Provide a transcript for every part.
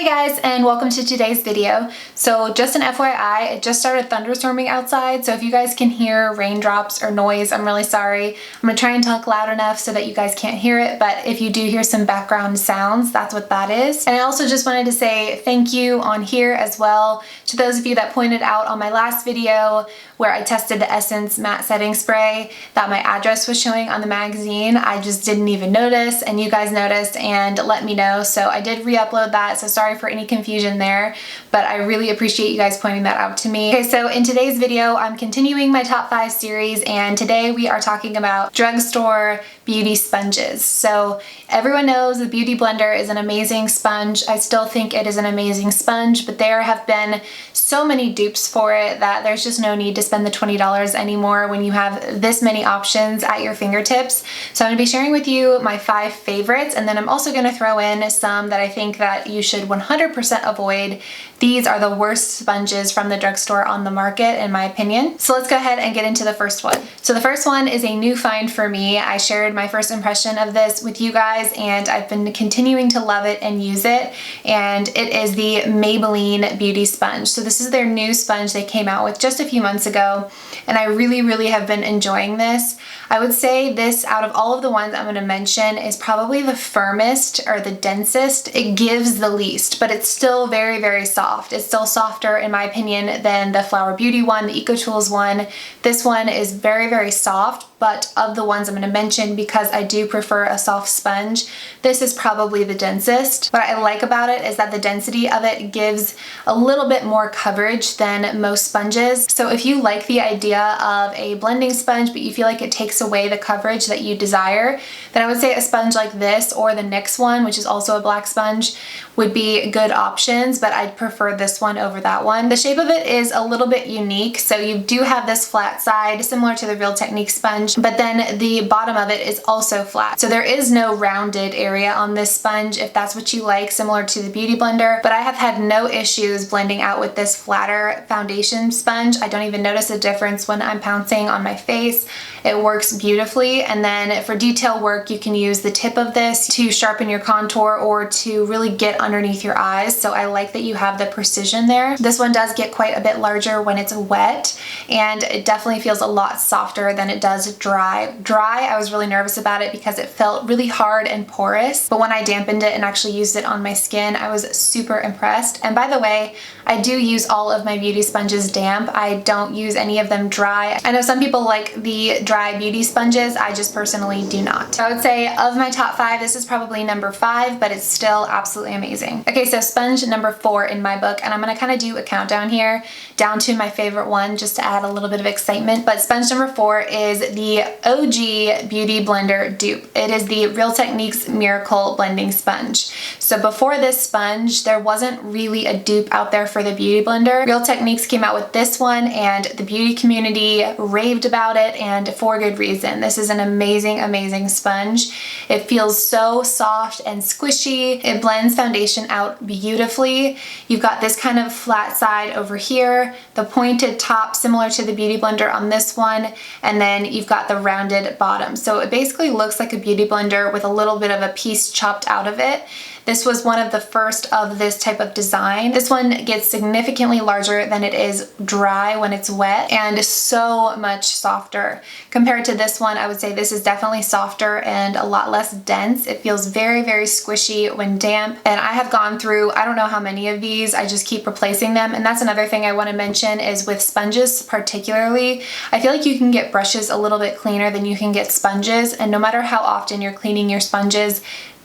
guys, and welcome to today's video. So just an FYI, it just started thunderstorming outside, so if you guys can hear raindrops or noise, I'm really sorry. I'm gonna try and talk loud enough so that you guys can't hear it, but if you do hear some background sounds, that's what that is. And I also just wanted to say thank you on here as well to those of you that pointed out on my last video where I tested the Essence Matte Setting Spray that my address was showing on the magazine. I just didn't even notice, and you guys noticed and let me know, so I did re-upload that, so sorry for any confusion there, but I really appreciate you guys pointing that out to me. Okay, so in today's video, I'm continuing my top 5 series, and today we are talking about Drugstore Beauty Sponges. So everyone knows the Beauty Blender is an amazing sponge. I still think it is an amazing sponge, but there have been so many dupes for it that there's just no need to spend the $20 anymore when you have this many options at your fingertips. So I'm going to be sharing with you my 5 favorites, and then I'm also going to throw in some that I think that you should 100% avoid. These are the worst sponges from the drugstore on the market, in my opinion. So let's go ahead and get into the first one. So the first one is a new find for me. I shared my first impression of this with you guys, and I've been continuing to love it and use it, and it is the Maybelline Beauty Sponge. So this is their new sponge they came out with just a few months ago, and I really have been enjoying this. I would say this, out of all of the ones I'm going to mention, is probably the firmest or the densest. It gives the least, but it's still very soft. It's still softer, in my opinion, than the Flower Beauty one, the EcoTools one. This one is very soft, but of the ones I'm going to mention, because I do prefer a soft sponge, this is probably the densest. What I like about it is that the density of it gives a little bit more coverage than most sponges. So if you like the idea of a blending sponge, but you feel like it takes away the coverage that you desire, then I would say a sponge like this or the NYX one, which is also a black sponge, would be good options, but I'd prefer this one over that one. The shape of it is a little bit unique, so you do have this flat side similar to the Real Technique sponge, but then the bottom of it is also flat. So there is no rounded area on this sponge if that's what you like, similar to the Beauty Blender, but I have had no issues blending out with this flatter foundation sponge. I don't even notice a difference when I'm pouncing on my face. It works beautifully, and then for detail work you can use the tip of this to sharpen your contour or to really get underneath your eyes, so I like that you have the precision there. This one does get quite a bit larger when it's wet, and it definitely feels a lot softer than it does dry. Dry, I was really nervous about it because it felt really hard and porous, but when I dampened it and actually used it on my skin, I was super impressed. And by the way, I do use all of my beauty sponges damp. I don't use any of them dry. I know some people like the dry beauty sponges. I just personally do not. So I would say of my top 5, this is probably number 5, but it's still absolutely amazing. Okay, so sponge number 4 in my book, and I'm gonna kind of do a countdown here down to my favorite one just to add a little bit of excitement. But sponge number 4 is the OG Beauty Blender dupe. It is the Real Techniques Miracle Blending Sponge. So before this sponge, there wasn't really a dupe out there for the Beauty Blender. Real Techniques came out with this one, and the beauty community raved about it, and for good reason. This is an amazing sponge. It feels so soft and squishy. It blends foundation out beautifully. You've got this kind of flat side over here, the pointed top similar to the Beauty Blender on this one, and then you've got the rounded bottom. So it basically looks like a Beauty Blender with a little bit of a piece chopped out of it. This was one of the first of this type of design. This one gets significantly larger than it is dry when it's wet, and is so much softer. Compared to this one, I would say this is definitely softer and a lot less dense. It feels very squishy when damp, and I have gone through I don't know how many of these. I just keep replacing them, and that's another thing I want to mention is with sponges particularly, I feel like you can get brushes a little bit cleaner than you can get sponges, and no matter how often you're cleaning your sponges,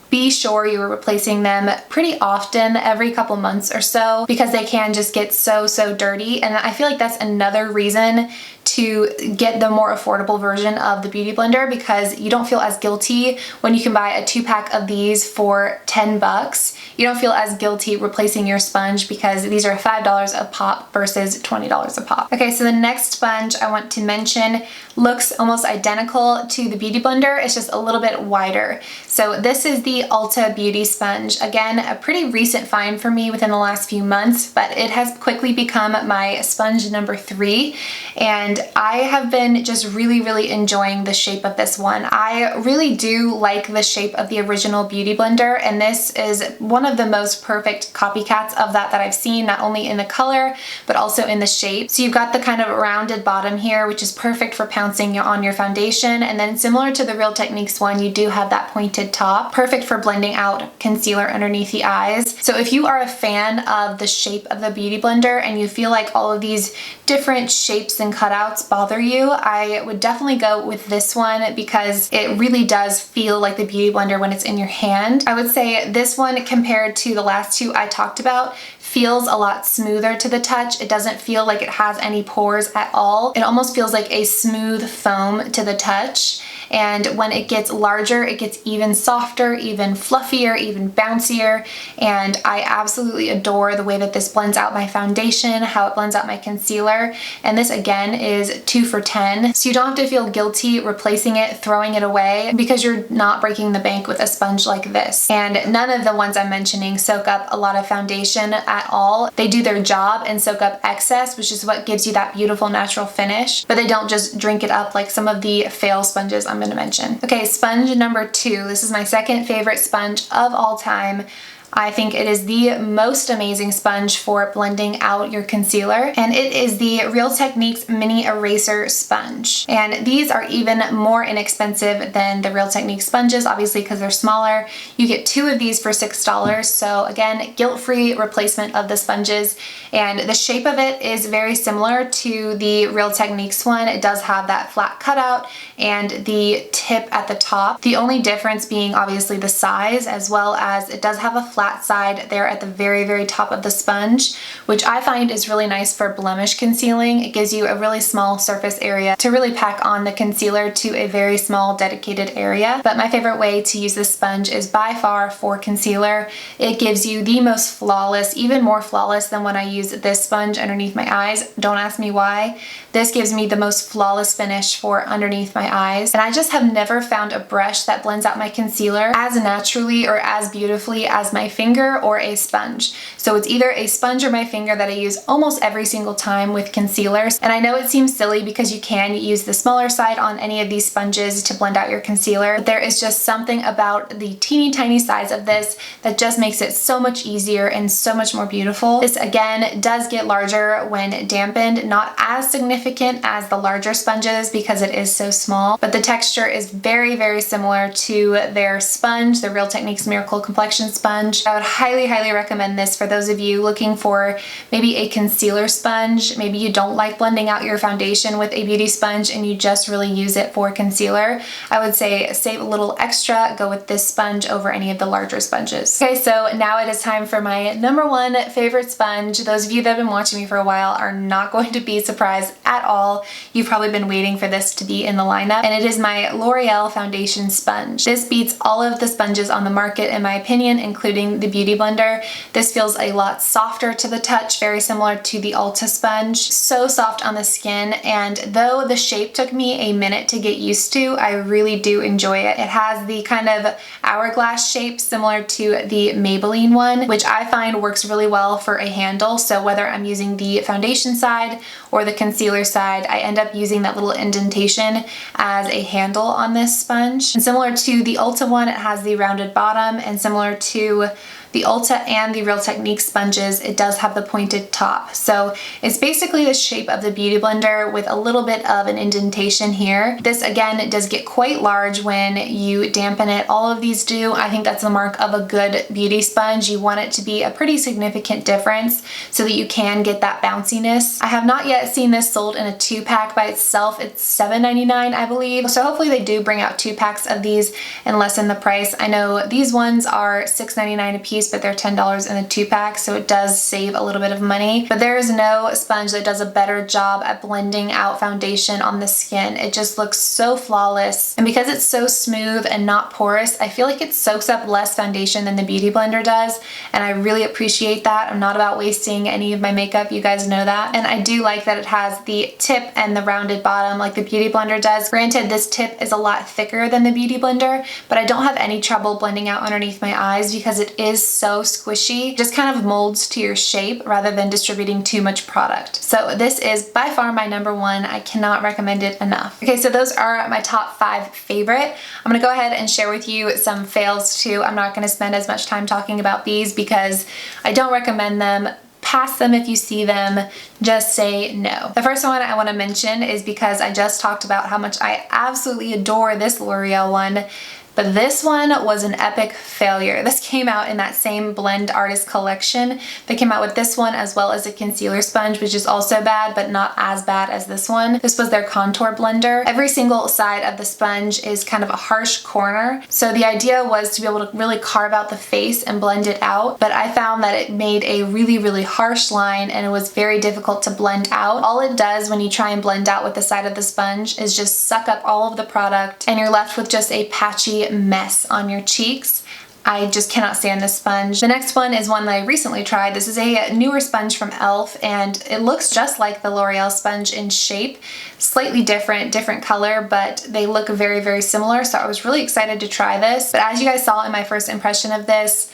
be sure you're replacing them pretty often, every couple months or so, because they can just get so dirty. And I feel like that's another reason to get the more affordable version of the Beauty Blender, because you don't feel as guilty when you can buy a 2-pack of these for 10 bucks. You don't feel as guilty replacing your sponge because these are $5 a pop versus $20 a pop. Okay, so the next sponge I want to mention looks almost identical to the Beauty Blender. It's just a little bit wider. So this is the Ulta Beauty Sponge. Again, a pretty recent find for me within the last few months, but it has quickly become my sponge number 3, and I have been just really enjoying the shape of this one. I really do like the shape of the original Beauty Blender, and this is one of the most perfect copycats of that I've seen, not only in the color but also in the shape. So you've got the kind of rounded bottom here, which is perfect for pouncing on your foundation, and then similar to the Real Techniques one, you do have that pointed top, perfect for blending out concealer underneath the eyes. So if you are a fan of the shape of the Beauty Blender and you feel like all of these different shapes and cutouts bother you, I would definitely go with this one because it really does feel like the Beauty Blender when it's in your hand. I would say this one, compared to the last two I talked about, feels a lot smoother to the touch. It doesn't feel like it has any pores at all. It almost feels like a smooth foam to the touch. And when it gets larger, it gets even softer, even fluffier, even bouncier. And I absolutely adore the way that this blends out my foundation, how it blends out my concealer. And this again is 2 for $10. So you don't have to feel guilty replacing it, throwing it away, because you're not breaking the bank with a sponge like this. And none of the ones I'm mentioning soak up a lot of foundation at all. They do their job and soak up excess, which is what gives you that beautiful natural finish, but they don't just drink it up like some of the fail sponges I'm going to mention. Okay, sponge number 2. This is my second favorite sponge of all time. I think it is the most amazing sponge for blending out your concealer, and it is the Real Techniques Mini Eraser Sponge. And these are even more inexpensive than the Real Techniques sponges, obviously because they're smaller. You get 2 of these for $6, so again, guilt-free replacement of the sponges. And the shape of it is very similar to the Real Techniques one. It does have that flat cutout and the tip at the top. The only difference being obviously the size, as well as it does have a flat side there at the very top of the sponge, which I find is really nice for blemish concealing. It gives you a really small surface area to really pack on the concealer to a very small dedicated area. But my favorite way to use this sponge is by far for concealer. It gives you the most flawless, even more flawless than when I use this sponge underneath my eyes. Don't ask me why. This gives me the most flawless finish for underneath my eyes. And I just have never found a brush that blends out my concealer as naturally or as beautifully as my finger or a sponge. So it's either a sponge or my finger that I use almost every single time with concealers. And I know it seems silly because you can use the smaller side on any of these sponges to blend out your concealer, but there is just something about the teeny tiny size of this that just makes it so much easier and so much more beautiful. This again does get larger when dampened, not as significant as the larger sponges because it is so small, but the texture is very similar to their sponge, the Real Techniques Miracle Complexion Sponge. I would highly recommend this for those of you looking for maybe a concealer sponge. Maybe you don't like blending out your foundation with a beauty sponge and you just really use it for concealer. I would say save a little extra, go with this sponge over any of the larger sponges. Okay, so now it is time for my number 1 favorite sponge. Those of you that have been watching me for a while are not going to be surprised at all. You've probably been waiting for this to be in the lineup, and it is my L'Oreal foundation sponge. This beats all of the sponges on the market in my opinion, including the Beauty Blender. This feels a lot softer to the touch, very similar to the Ulta sponge. So soft on the skin, and though the shape took me a minute to get used to, I really do enjoy it. It has the kind of hourglass shape similar to the Maybelline one, which I find works really well for a handle. So whether I'm using the foundation side or the concealer side, I end up using that little indentation as a handle on this sponge. And similar to the Ulta one, it has the rounded bottom, and similar to the Ulta and the Real Techniques sponges, it does have the pointed top. So it's basically the shape of the Beauty Blender with a little bit of an indentation here. This again does get quite large when you dampen it. All of these do. I think that's the mark of a good beauty sponge. You want it to be a pretty significant difference so that you can get that bounciness. I have not yet seen this sold in a 2-pack by itself. It's $7.99 I believe. So hopefully they do bring out 2 packs of these and lessen the price. I know these ones are $6.99 a piece, but they're $10 in a 2-pack, so it does save a little bit of money. But there is no sponge that does a better job at blending out foundation on the skin. It just looks so flawless. And because it's so smooth and not porous, I feel like it soaks up less foundation than the Beauty Blender does, and I really appreciate that. I'm not about wasting any of my makeup, you guys know that. And I do like that it has the tip and the rounded bottom like the Beauty Blender does. Granted, this tip is a lot thicker than the Beauty Blender, but I don't have any trouble blending out underneath my eyes because it is so squishy, just kind of molds to your shape rather than distributing too much product. So this is by far my number one. I cannot recommend it enough. Okay, so those are my top 5 favorite. I'm gonna go ahead and share with you some fails too. I'm not gonna spend as much time talking about these because I don't recommend them. Pass them if you see them, just say no. The first one I want to mention is because I just talked about how much I absolutely adore this L'Oreal one, but this one was an epic failure. This came out in that same Blend Artist collection. They came out with this one as well as a concealer sponge, which is also bad, but not as bad as this one. This was their contour blender. Every single side of the sponge is kind of a harsh corner. So the idea was to be able to really carve out the face and blend it out, but I found that it made a really, really harsh line and it was very difficult to blend out. All it does when you try and blend out with the side of the sponge is just suck up all of the product and you're left with just a patchy mess on your cheeks. I just cannot stand this sponge. The next one is one that I recently tried. This is a newer sponge from e.l.f. and it looks just like the L'Oreal sponge in shape. Slightly different color, but they look very, very similar. So I was really excited to try this. But as you guys saw in my first impression of this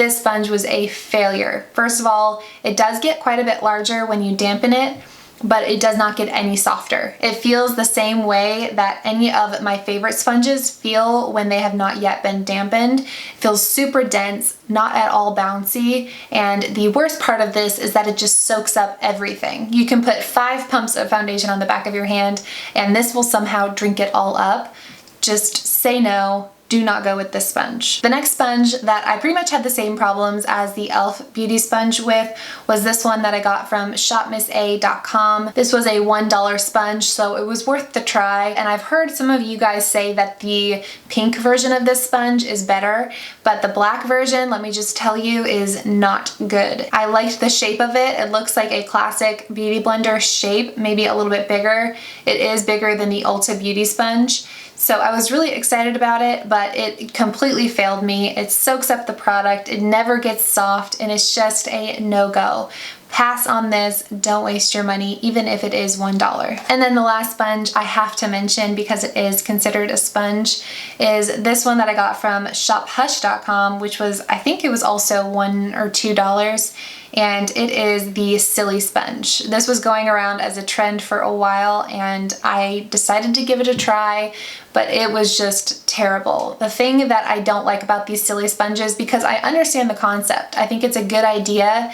sponge was a failure. First of all, it does get quite a bit larger when you dampen it, but it does not get any softer. It feels the same way that any of my favorite sponges feel when they have not yet been dampened. It feels super dense, not at all bouncy, and the worst part of this is that it just soaks up everything. You can put 5 pumps of foundation on the back of your hand and this will somehow drink it all up. Just say no. Do not go with this sponge. The next sponge that I pretty much had the same problems as the e.l.f. Beauty Sponge with was this one that I got from shopmissa.com. This was a $1 sponge, so it was worth the try. And I've heard some of you guys say that the pink version of this sponge is better, but the black version, let me just tell you, is not good. I liked the shape of it. It looks like a classic beauty blender shape, maybe a little bit bigger. It is bigger than the Ulta Beauty Sponge. So I was really excited about it, but it completely failed me. It soaks up the product, it never gets soft, and it's just a no-go. Pass on this, don't waste your money, even if it is $1. And then the last sponge I have to mention, because it is considered a sponge, is this one that I got from shophush.com, which was, I think it was also $1 or $2. And it is the Silly Sponge. This was going around as a trend for a while and I decided to give it a try, but it was just terrible. The thing that I don't like about these Silly Sponges, because I understand the concept, I think it's a good idea.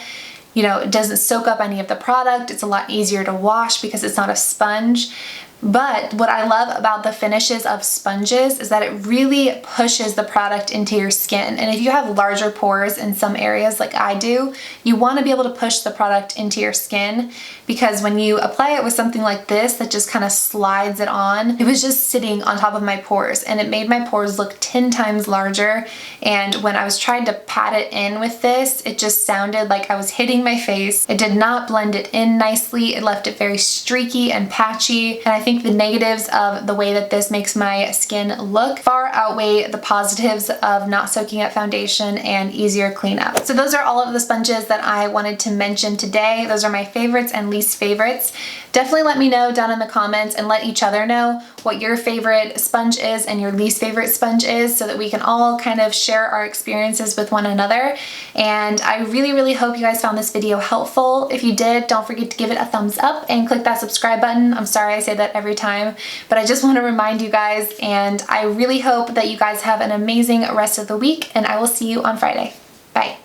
You know, it doesn't soak up any of the product, it's a lot easier to wash because it's not a sponge. But what I love about the finishes of sponges is that it really pushes the product into your skin. And if you have larger pores in some areas like I do, you want to be able to push the product into your skin, because when you apply it with something like this that just kind of slides it on, it was just sitting on top of my pores and it made my pores look 10 times larger. And when I was trying to pat it in with this, it just sounded like I was hitting my face. It did not blend it in nicely. It left it very streaky and patchy. And I think the negatives of the way that this makes my skin look far outweigh the positives of not soaking up foundation and easier cleanup. So those are all of the sponges that I wanted to mention today. Those are my favorites and least favorites. Definitely let me know down in the comments and let each other know what your favorite sponge is and your least favorite sponge is, so that we can all kind of share our experiences with one another. And I really, really hope you guys found this video helpful. If you did, don't forget to give it a thumbs up and click that subscribe button. I'm sorry I say that every time, but I just want to remind you guys, and I really hope that you guys have an amazing rest of the week, and I will see you on Friday. Bye.